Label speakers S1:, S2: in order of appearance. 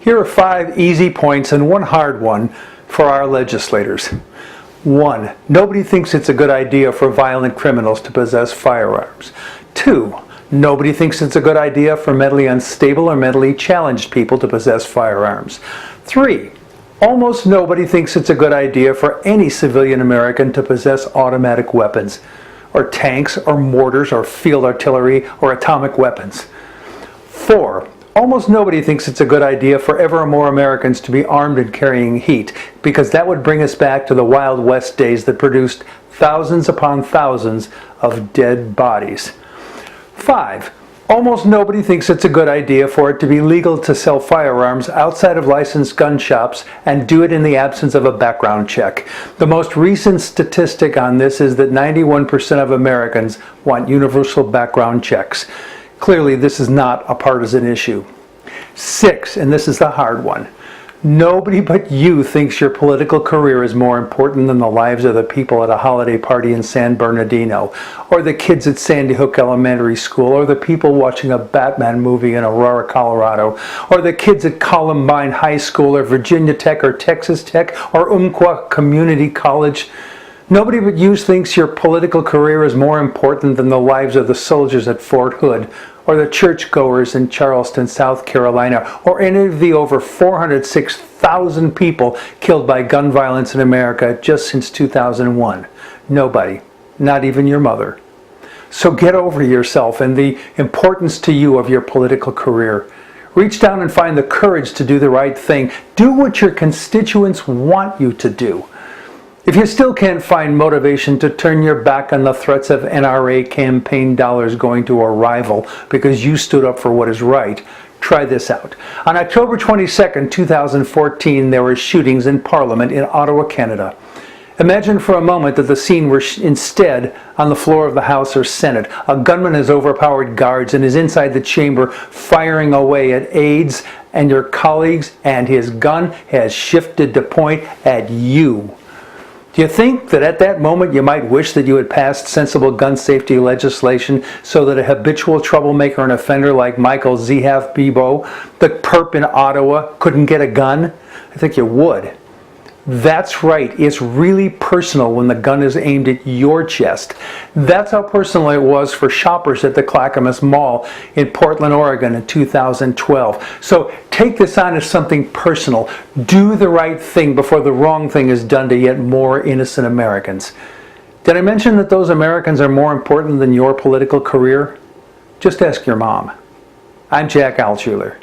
S1: Here are 5 easy points and one hard one for our legislators. 1. Nobody thinks it's a good idea for violent criminals to possess firearms. 2. Nobody thinks it's a good idea for mentally unstable or mentally challenged people to possess firearms. 3. Almost nobody thinks it's a good idea for any civilian American to possess automatic weapons, or tanks, or mortars, or field artillery, or atomic weapons. 4. Almost nobody thinks it's a good idea for ever more Americans to be armed and carrying heat, because that would bring us back to the Wild West days that produced thousands upon thousands of dead bodies. 5. Almost nobody thinks it's a good idea for it to be legal to sell firearms outside of licensed gun shops and do it in the absence of a background check. The most recent statistic on this is that 91% of Americans want universal background checks. Clearly, this is not a partisan issue. 6, and this is the hard one. Nobody but you thinks your political career is more important than the lives of the people at a holiday party in San Bernardino, or the kids at Sandy Hook Elementary School, or the people watching a Batman movie in Aurora, Colorado, or the kids at Columbine High School, or Virginia Tech, or Texas Tech, or Umpqua Community College. Nobody but you thinks your political career is more important than the lives of the soldiers at Fort Hood, or the churchgoers in Charleston, South Carolina, or any of the over 406,000 people killed by gun violence in America just since 2001. Nobody, not even your mother. So get over yourself and the importance to you of your political career. Reach down and find the courage to do the right thing. Do what your constituents want you to do. If you still can't find motivation to turn your back on the threats of NRA campaign dollars going to a rival because you stood up for what is right, try this out. On October 22, 2014, there were shootings in Parliament in Ottawa, Canada. Imagine for a moment that the scene were instead on the floor of the House or Senate. A gunman has overpowered guards and is inside the chamber firing away at aides and your colleagues, and his gun has shifted to point at you. Do you think that at that moment you might wish that you had passed sensible gun safety legislation so that a habitual troublemaker and offender like Michael Zehaf Bebo, the perp in Ottawa, couldn't get a gun? I think you would. That's right, it's really personal when the gun is aimed at your chest. That's how personal it was for shoppers at the Clackamas Mall in Portland, Oregon in 2012. So take this on as something personal. Do the right thing before the wrong thing is done to yet more innocent Americans. Did I mention that those Americans are more important than your political career? Just ask your mom. I'm Jack Altshuler.